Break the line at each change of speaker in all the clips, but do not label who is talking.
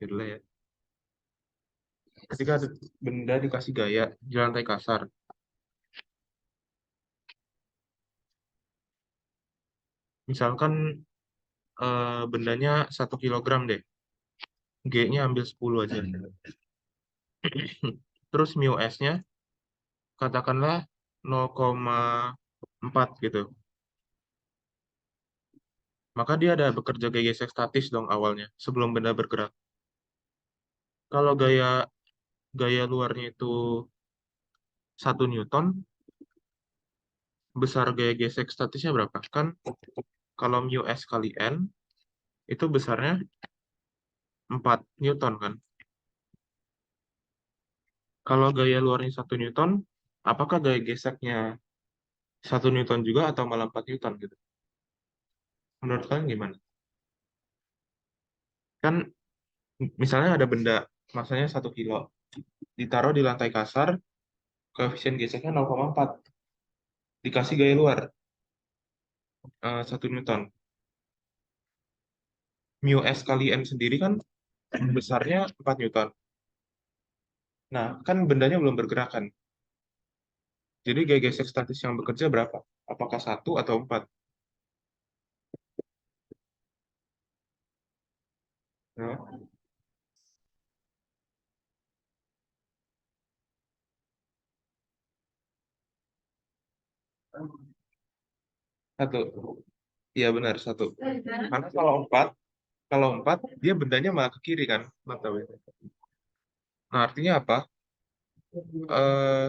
Judulnya ya. Ketika ada benda dikasih gaya di lantai kasar, misalkan bendanya 1 kilogram deh, G-nya ambil 10 aja. Terus mu S-nya katakanlah 0,4 gitu. Maka dia ada bekerja gaya gesek statis dong awalnya, sebelum benda bergerak. Kalau gaya gaya luarnya itu 1 Newton, besar gaya gesek statisnya berapa? Kan kalau mu S kali N, itu besarnya 4 Newton kan. Kalau gaya luarnya 1 Newton, apakah gaya geseknya 1 Newton juga atau malah 4 Newton gitu? Menurut kalian gimana? Kan misalnya ada benda masanya 1 kilo, ditaruh di lantai kasar, koefisien geseknya 0,4, dikasih gaya luar 1 Newton. Mu S kali N sendiri kan besarnya 4 Newton. Nah, kan bendanya belum bergerak kan. Jadi gaya gesek statis yang bekerja berapa? Apakah 1 atau 4? Nah, 1. Iya benar 1. Karena kalau empat dia bendanya malah ke kiri kan, mata. Nah, artinya apa? Eh,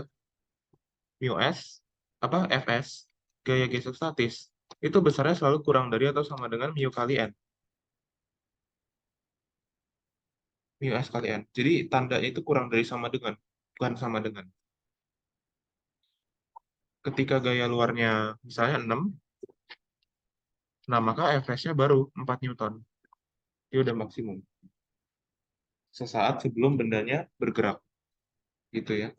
mu S apa Fs gaya gesek statis itu besarnya selalu kurang dari atau sama dengan mu kali N. Mu S kali N. Jadi tandanya itu kurang dari sama dengan, bukan sama dengan. Ketika gaya luarnya misalnya 6, nah maka Fs-nya baru 4 Newton. Dia udah maksimum. Sesaat sebelum bendanya bergerak. Gitu ya.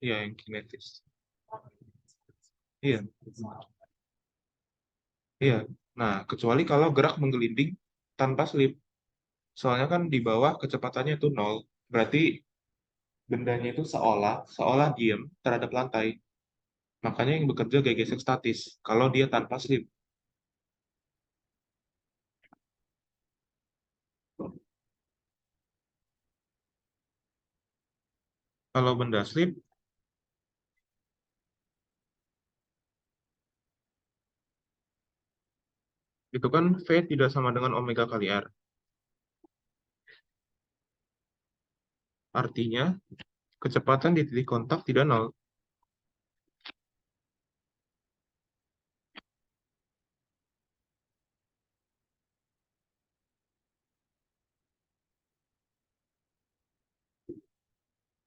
Iya, yang kinetis. Iya. Iya. Nah, kecuali kalau gerak menggelinding tanpa slip. Soalnya kan di bawah kecepatannya itu nol. Berarti bendanya itu seolah seolah diam terhadap lantai. Makanya yang bekerja gaya gesek statis kalau dia tanpa slip. Kalau benda slip itu kan V tidak sama dengan omega kali R. Artinya kecepatan di titik kontak tidak nol.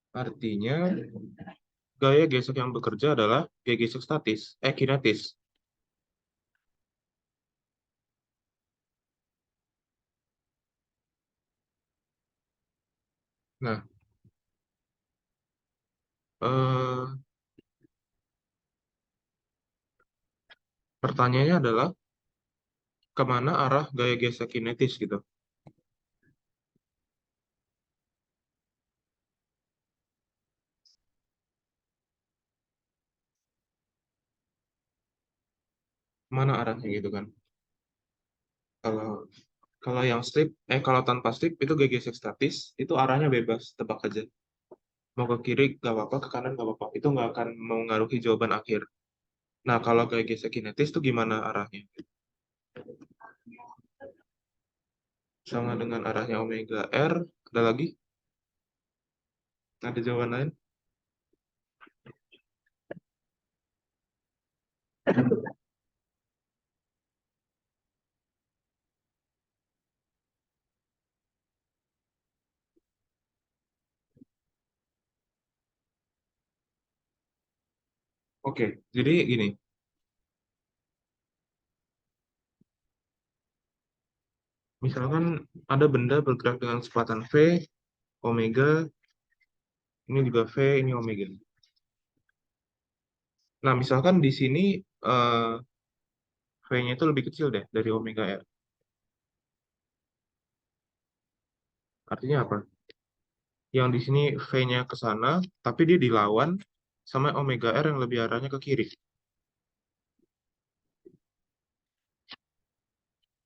Artinya gaya gesek yang bekerja adalah gaya gesek statis, kinetis. Nah, eh, pertanyaannya adalah kemana arah gaya gesek kinetis gitu. Mana arahnya gitu kan. Kalau kalau yang strip, kalau tanpa strip itu gaya gesek statis, itu arahnya bebas, tebak aja. Mau ke kiri nggak apa-apa, ke kanan nggak apa-apa. Itu nggak akan mengaruhi jawaban akhir. Nah, kalau gaya gesek kinetis itu gimana arahnya? Sama dengan arahnya omega R. Ada lagi? Ada jawaban lain? Oke, jadi gini. Misalkan ada benda bergerak dengan kecepatan V omega, ini juga V, ini omega. Nah, misalkan di sini eh, V-nya itu lebih kecil deh dari omega R. Artinya apa? Yang di sini V-nya ke sana, tapi dia dilawan sama omega R yang lebih arahnya ke kiri.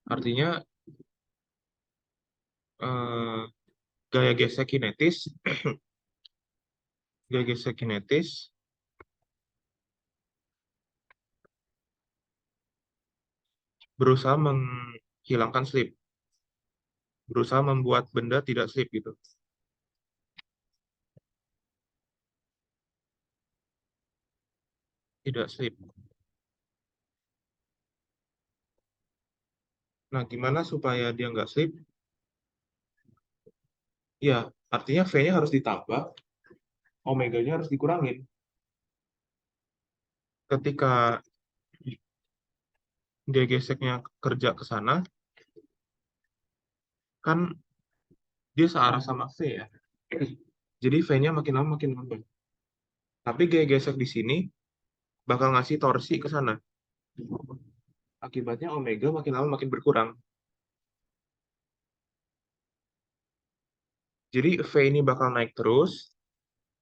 Artinya eh, gaya gesek kinetis, gaya gesek kinetis berusaha menghilangkan slip, berusaha membuat benda tidak slip gitu, tidak slip. Nah, gimana supaya dia nggak slip? Ya, artinya V-nya harus ditambah, omega-nya harus dikurangin. Ketika dia geseknya kerja ke sana, kan dia searah sama V ya. Jadi V-nya makin lama makin nambah. Tapi gaya gesek di sini bakal ngasih torsi ke sana. Akibatnya omega makin lama makin berkurang. Jadi V ini bakal naik terus,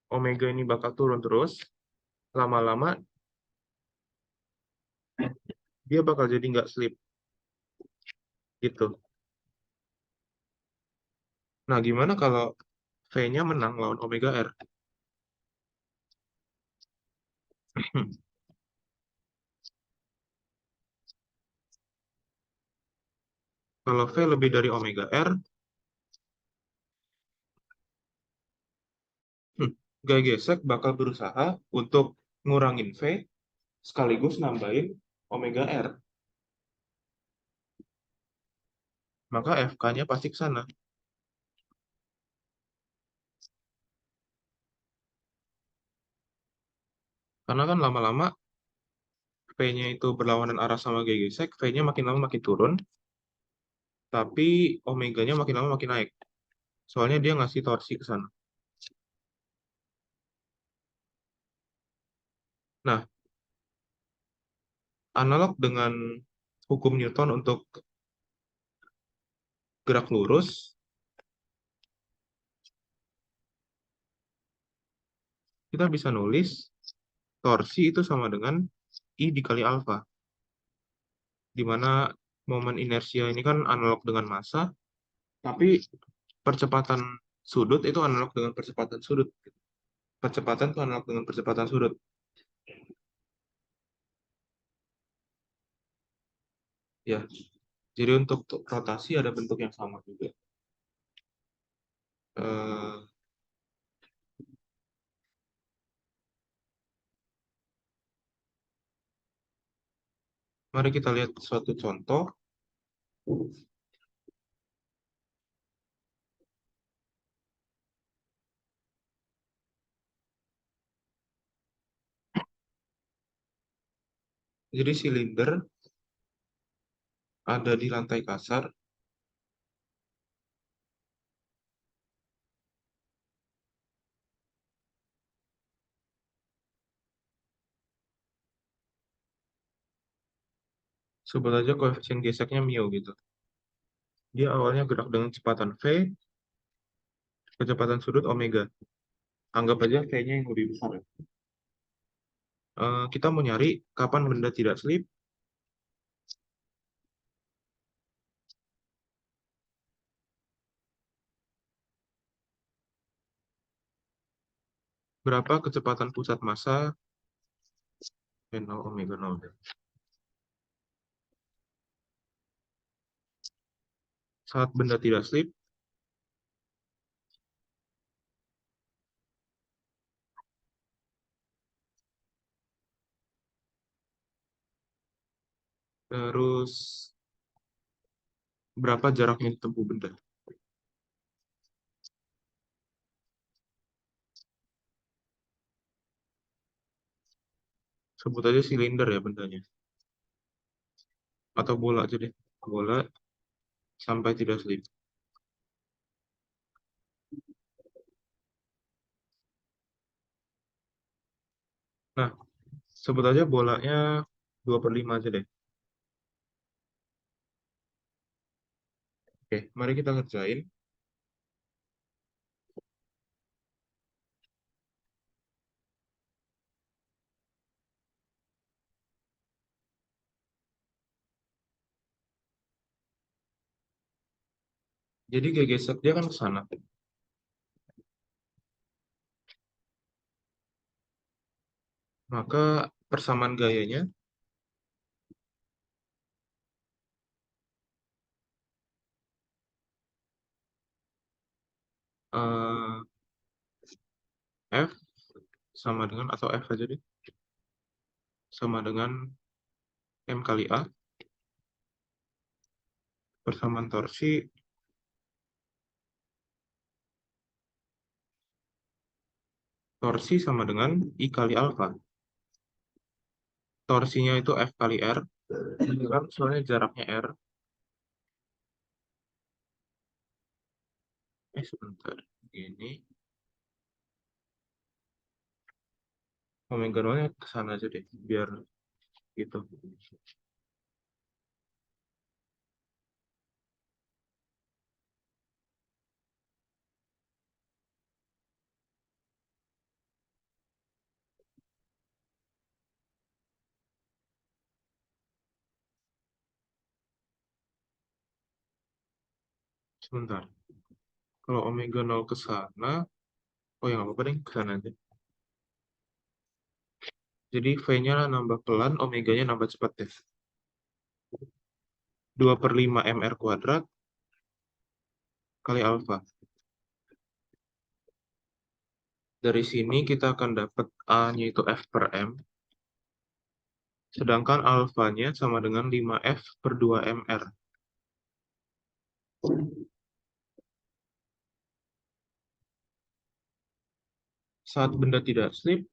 omega ini bakal turun terus. Lama-lama dia bakal jadi nggak slip gitu. Nah, gimana kalau V-nya menang lawan omega R? Kalau V lebih dari omega R, gaya gesek bakal berusaha untuk ngurangin V sekaligus nambahin omega R. Maka FK-nya pasti ke sana. Karena kan lama-lama V-nya itu berlawanan arah sama gaya gesek, V-nya makin lama makin turun, tapi omeganya makin lama makin naik. Soalnya dia ngasih torsi ke sana. Nah, analog dengan hukum Newton untuk gerak lurus, kita bisa nulis torsi itu sama dengan I dikali alfa, di mana momen inersia ini kan analog dengan massa, tapi percepatan sudut itu analog dengan percepatan sudut. Percepatan itu analog dengan percepatan sudut. Ya, jadi untuk rotasi ada bentuk yang sama juga. Eh, Mari kita lihat suatu contoh. Jadi silinder ada di lantai kasar. Sebut aja koefisien geseknya mu gitu. Dia awalnya gerak dengan kecepatan V, kecepatan sudut omega. Anggap aja V-nya yang lebih besar ya. Kita mau nyari kapan benda tidak slip, berapa kecepatan pusat massa, nol omega nol. Saat benda tidak slip, terus berapa jarak yang ditempuh benda. Sebut aja silinder ya bendanya. Atau bola aja deh. Bola sampai tidak slip. Sebut aja bolanya 2/5 aja deh. Oke, mari kita kerjain. Jadi gegesek dia kan ke sana. Maka persamaan gayanya eh, F sama dengan, atau F aja deh, sama dengan M kali A. Persamaan torsi sama dengan I kali alfa. Torsinya itu F kali R. Ini kan soalnya jaraknya R. Sebentar. Ini omega nolnya ke sana aja deh, biar gitu. Sebentar. Kalau omega nol ke sana, oh ya nggak apa-apa deh, ke sana aja. Jadi V-nya nambah pelan, omeganya nambah cepat deh. 2/5 mr kuadrat kali alfa. Dari sini kita akan dapat A-nya itu F per M, sedangkan alfanya sama dengan 5F per 2 mr. Saat benda tidak slip,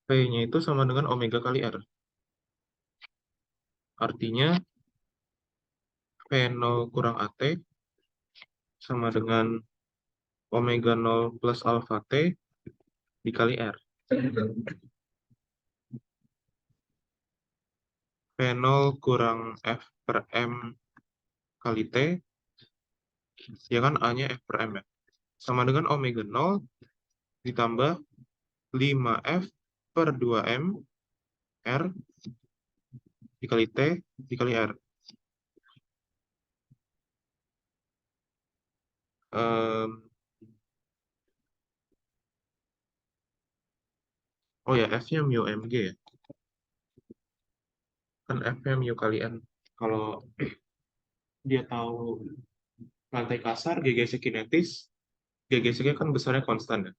V-nya itu sama dengan omega kali R. Artinya V0 kurang AT sama dengan omega 0 plus alfa T dikali R. V0 kurang F per M kali T, ya kan A-nya F per M ya. Sama dengan omega 0 ditambah 5F per 2M R dikali T dikali R. Em, oh ya, F-nya mu mg ya. Kan F-nya mu kali N. Kalau dia tahu lantai kasar, GGC kinetis, GGC-nya kan besarnya konstan ya.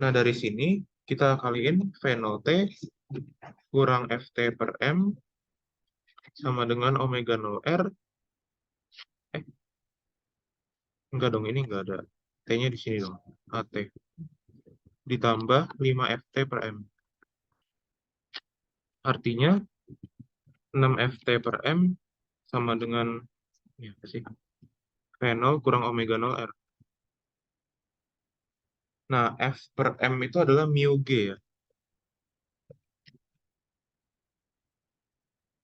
Nah, dari sini kita kaliin V0T kurang FT per M sama dengan omega 0R. Eh, enggak dong, ini enggak ada. T-nya di sini dong. AT. Ditambah 5 FT per M. Artinya 6 FT per M sama dengan, ya apa sih? V0 kurang omega 0R. Nah, F per M itu adalah mu G ya.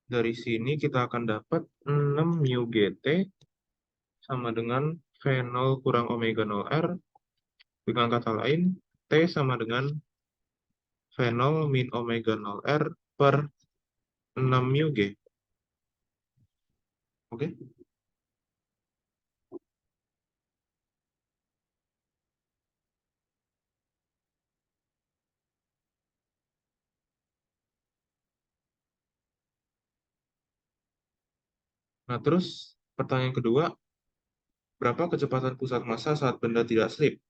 Dari sini kita akan dapat 6 mu GT sama dengan V0 kurang omega 0R. Dengan kata lain, T sama dengan V0 min omega 0R per 6 mu G. Oke? Nah, terus pertanyaan kedua, berapa kecepatan pusat massa saat benda tidak slip?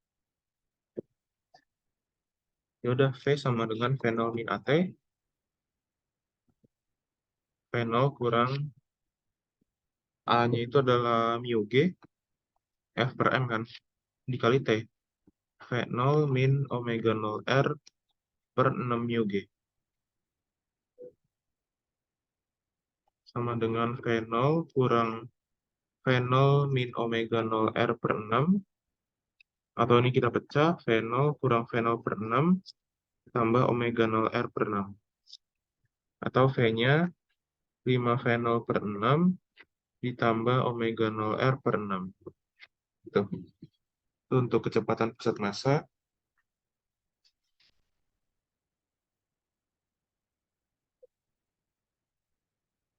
Ya udah, V sama dengan V0 min AT, V0 kurang A-nya itu adalah mu G, F per M kan, dikali T. V0 min omega 0R per 6 mu G. sama dengan V0 kurang V0 min omega 0 R per 6, atau ini kita pecah, V0 kurang V0 per 6 tambah omega 0 R per 6. Atau V-nya 5 V0 per 6 ditambah omega 0 R per 6. Itu untuk kecepatan pusat massa.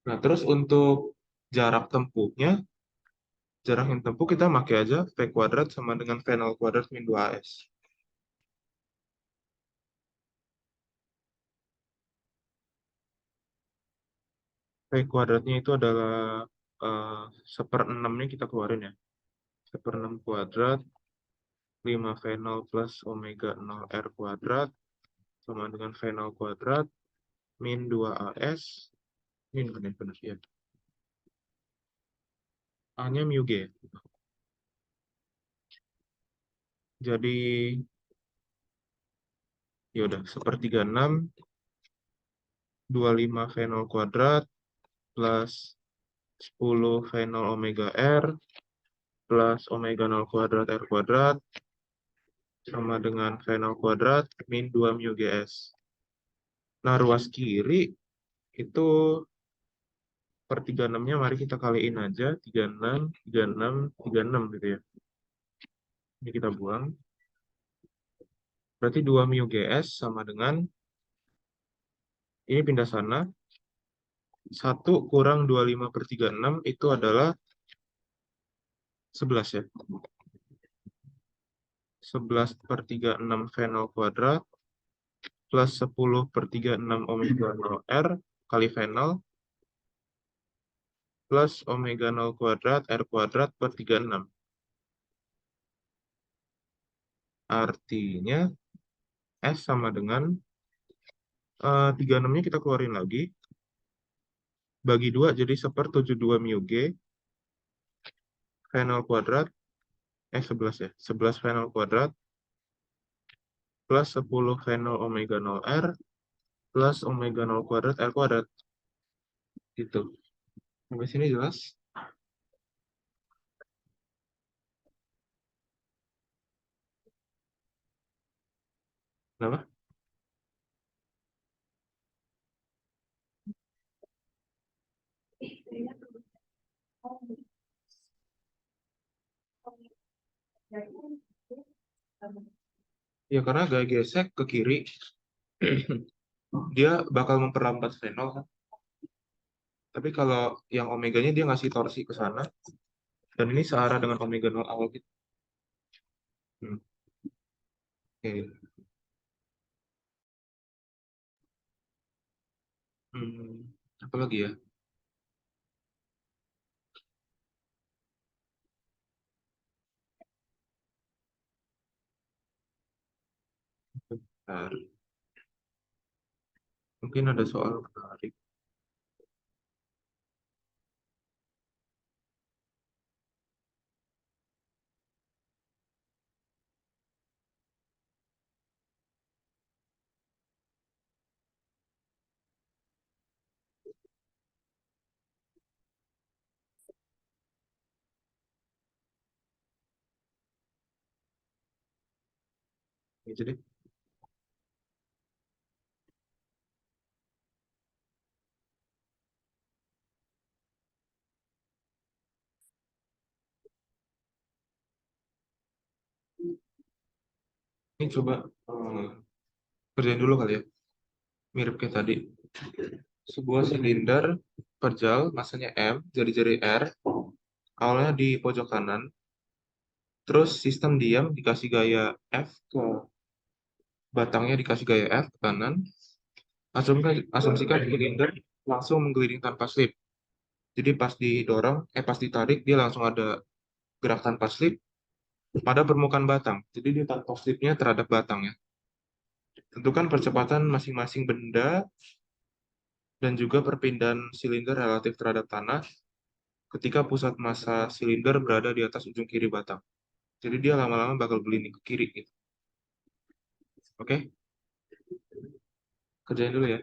Nah, terus untuk jarak tempuhnya, jarak yang tempuh kita pakai aja V kuadrat sama dengan V0 kuadrat min 2AS. V kuadratnya itu adalah eh, 1/6-nya kita keluarin ya. 1/6 kuadrat, 5 V0 plus omega 0 R kuadrat, sama dengan V0 kuadrat, min 2AS, min benar-benar ya. A-nya mu G. Jadi, ya udah, 1/36, 25 V0 kuadrat, plus 10 V0 omega R, plus omega 0 kuadrat R kuadrat, sama dengan V0 kuadrat, min 2 mu GS. Nah, ruas kiri itu per 36-nya mari kita kaliin aja, 36, 36, 36 gitu ya. Ini kita buang. Berarti 2 mu GS sama dengan, ini pindah sana, 1 kurang 25/36 itu adalah 11 ya. 11/36 V0 kuadrat plus 10/36 omega 0 R kali V0 plus omega 0 kuadrat R kuadrat per 36. Artinya S sama dengan 36-nya kita keluarin lagi. Bagi 2 jadi 1/72 mu G. V0 kuadrat. 11 ya. 11 V0 kuadrat. Plus 10 V0 omega 0 R. Plus omega 0 kuadrat R kuadrat. Gitu. Sampai sini jelas? Kenapa? Ya karena gaya gesek ke kiri. Dia bakal memperlambat V0 kan. Tapi kalau yang omeganya dia ngasih torsi ke sana. Dan ini searah dengan omega 0 awal gitu. Hmm, oke. Apa lagi ya? Bentar. Mungkin ada soal menarik. Jadi, ini coba kerjain dulu kali ya. Mirip kayak tadi. Sebuah silinder perjal, masanya M, jari-jari R, awalnya di pojok kanan, terus sistem diam dikasih gaya F ke batangnya dikasih gaya F ke kanan, asumsikan silinder langsung menggelinding tanpa slip. Jadi pas ditarik, dia langsung ada gerak tanpa slip pada permukaan batang. Jadi dia tanpa slipnya terhadap batang ya. Tentukan percepatan masing-masing benda dan juga perpindahan silinder relatif terhadap tanah ketika pusat massa silinder berada di atas ujung kiri batang. Jadi dia lama-lama bakal gelinding ke kiri gitu. Oke, kerjain dulu ya.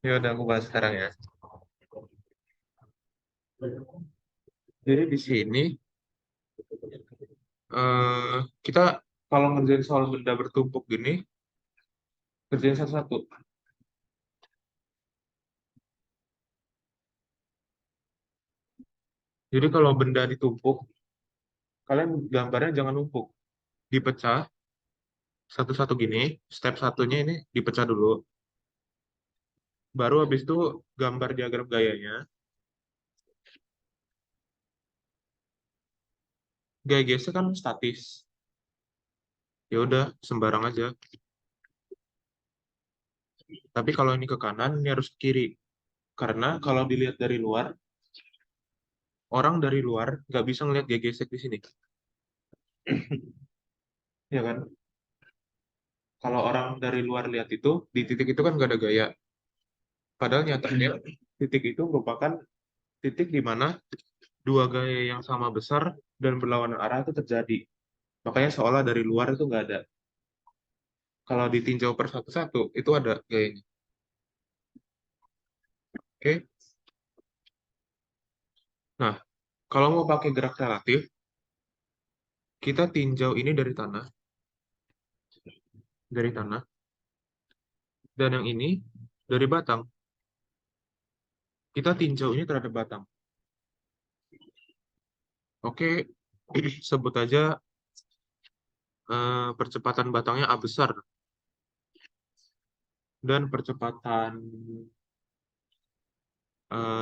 Ya udah aku bahas sekarang ya. Jadi di sini kita kalau ngerjain soal benda bertumpuk gini, kerjain satu-satu. Jadi kalau benda ditumpuk, kalian gambarnya jangan numpuk. Dipecah satu-satu gini, step satunya ini dipecah dulu. Baru habis itu gambar diagram gayanya. Gaya gesek kan statis. Ya udah, sembarang aja. Tapi kalau ini ke kanan, ini harus ke kiri. Karena kalau dilihat dari luar, orang dari luar nggak bisa ngelihat gaya gesek di sini. Ya kan? Kalau orang dari luar lihat itu, di titik itu kan nggak ada gaya. Padahal nyatanya titik itu merupakan titik di mana dua gaya yang sama besar dan berlawanan arah itu terjadi. Makanya seolah dari luar itu nggak ada. Kalau ditinjau per satu-satu, itu ada gayanya. Oke? Nah, kalau mau pakai gerak relatif, kita tinjau ini dari tanah, dan yang ini dari batang. Kita tinjau ini terhadap batang. Oke, sebut aja percepatan batangnya A besar dan percepatan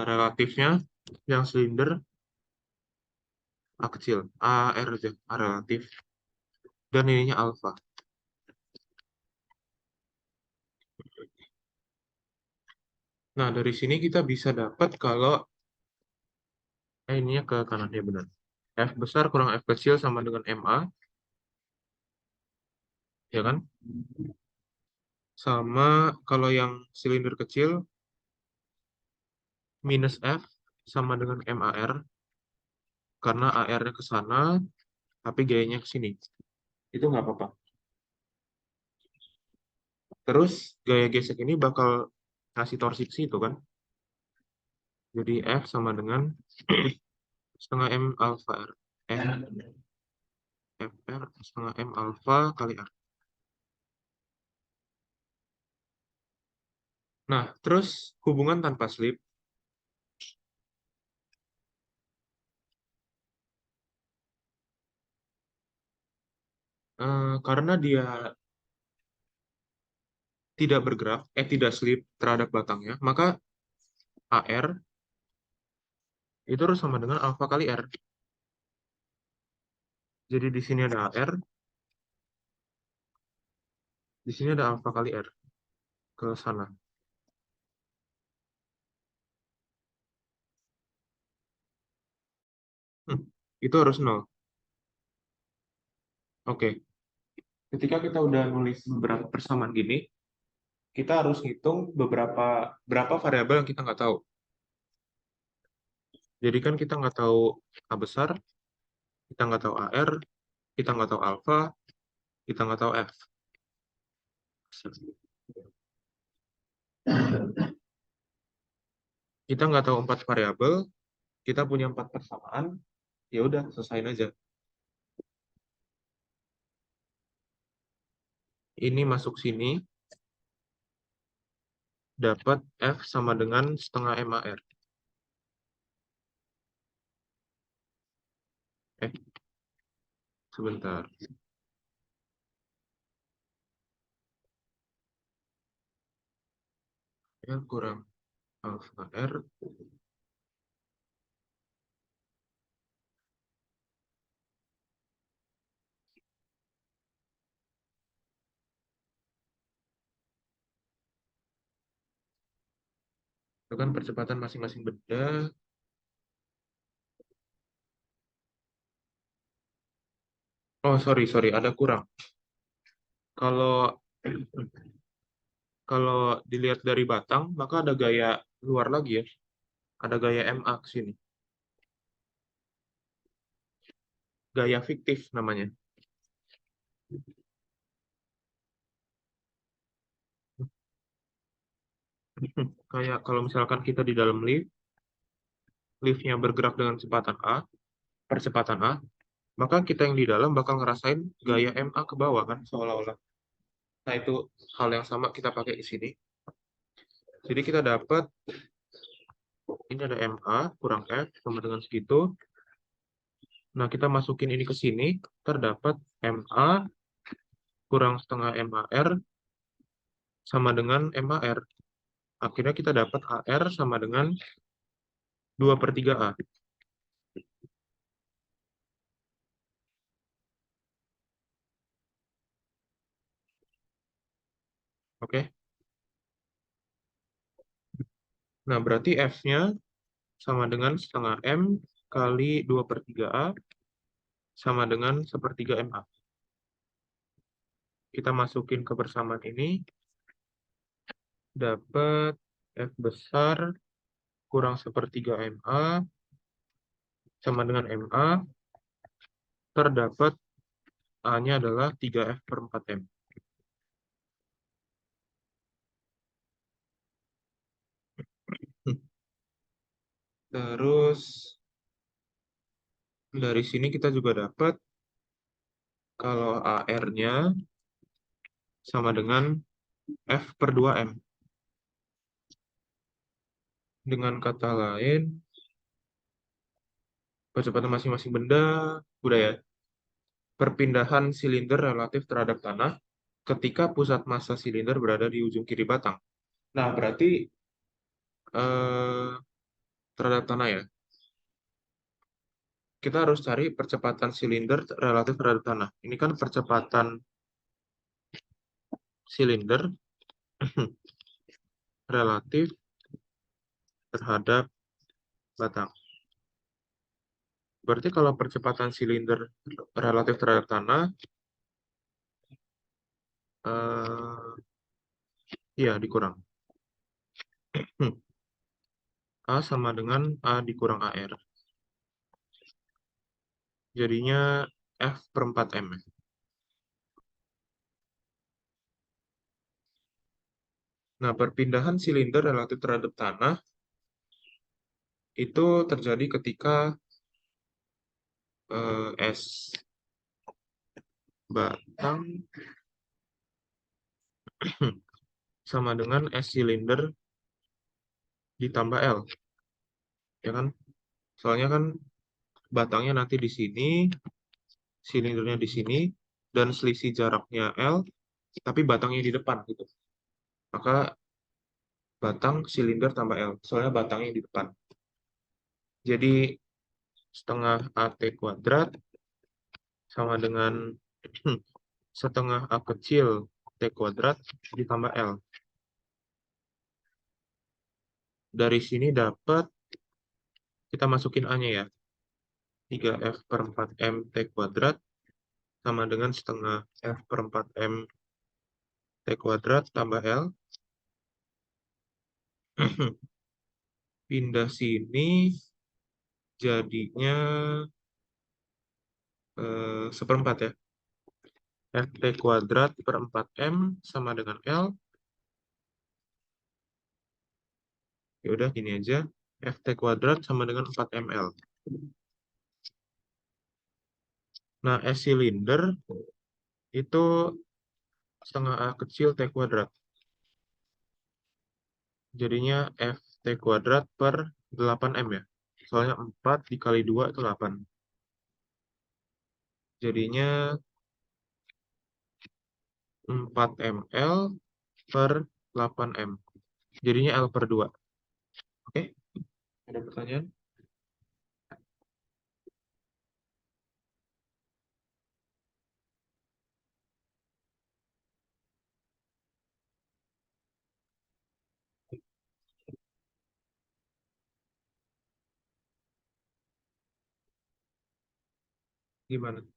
relatifnya yang silinder A kecil, AR aja, A relatif, dan ininya alfa. Nah, dari sini kita bisa dapat kalau ininya ke kanannya benar. F besar kurang F kecil sama dengan MA, ya kan? Sama kalau yang silinder kecil, minus F sama dengan MAR, karena AR-nya ke sana, tapi gayanya ke sini. Itu nggak apa-apa. Terus gaya gesek ini bakal ngasih torsi ke situ kan. Jadi F sama dengan setengah M alfa R. FR setengah M alfa kali R. Nah, terus hubungan tanpa slip, karena dia tidak bergerak, tidak slip terhadap batangnya, maka AR itu harus sama dengan alfa kali R. Jadi di sini ada AR, di sini ada alfa kali R ke sana. Hmm, itu harus nol. Oke, ketika kita udah nulis beberapa persamaan gini, kita harus ngitung berapa variabel yang kita nggak tahu. Jadi kan kita nggak tahu A besar, kita nggak tahu AR, kita nggak tahu alfa, kita nggak tahu F. Kita nggak tahu empat variabel, kita punya empat persamaan, ya udah selesain aja. Ini masuk sini, dapat F sama dengan setengah MAR. Eh, sebentar. R kurang alfa R, itu kan percepatan masing-masing benda. Oh, sorry, ada kurang. Kalau kalau dilihat dari batang, maka ada gaya luar lagi ya. Ada gaya MA ke sini. Gaya fiktif namanya. Kayak kalau misalkan kita di dalam lift, liftnya bergerak dengan percepatan A, maka kita yang di dalam bakal ngerasain gaya MA ke bawah kan, seolah-olah. Nah, itu hal yang sama kita pakai di sini. Jadi kita dapat, ini ada MA kurang F sama dengan segitu. Nah, kita masukin ini ke sini, terdapat MA kurang setengah MAR sama dengan MAR. Akhirnya kita dapat AR sama dengan 2/3 A. Oke. Nah, berarti F-nya sama dengan setengah M kali 2/3 A sama dengan 1/3 MA. Kita masukin ke persamaan ini, dapat F besar kurang 1/3 MA sama dengan MA, terdapat A-nya adalah 3F/4M. Terus, dari sini kita juga dapat kalau AR-nya sama dengan F/2M. Dengan kata lain, percepatan masing-masing benda, udah ya, perpindahan silinder relatif terhadap tanah ketika pusat massa silinder berada di ujung kiri batang. Nah, berarti eh, terhadap tanah ya. Kita harus cari percepatan silinder relatif terhadap tanah. Ini kan percepatan silinder relatif terhadap batang. Berarti kalau percepatan silinder relatif terhadap tanah, ya dikurang. A sama dengan A dikurang AR. Jadinya F/4M. Nah, perpindahan silinder relatif terhadap tanah itu terjadi ketika S batang sama dengan S silinder ditambah L. Ya kan? Soalnya kan batangnya nanti di sini, silindernya di sini, dan selisih jaraknya L, tapi batangnya di depan gitu. Maka batang silinder tambah L, soalnya batangnya di depan. Jadi setengah AT kuadrat sama dengan setengah A kecil T kuadrat ditambah L. Dari sini dapat, kita masukin A-nya ya, 3F/4M T kuadrat sama dengan setengah F/4M T kuadrat tambah L. Pindah sini jadinya seperempat ya. Ft kuadrat per 4M sama dengan L. Ya udah gini aja. Ft kuadrat sama dengan 4mL. Nah, S silinder itu setengah A kecil T kuadrat. Jadinya Ft kuadrat per 8M ya. Soalnya 4 dikali 2 itu 8. Jadinya 4mL per 8M. Jadinya L per 2. Oke? Ada pertanyaan? Gimana?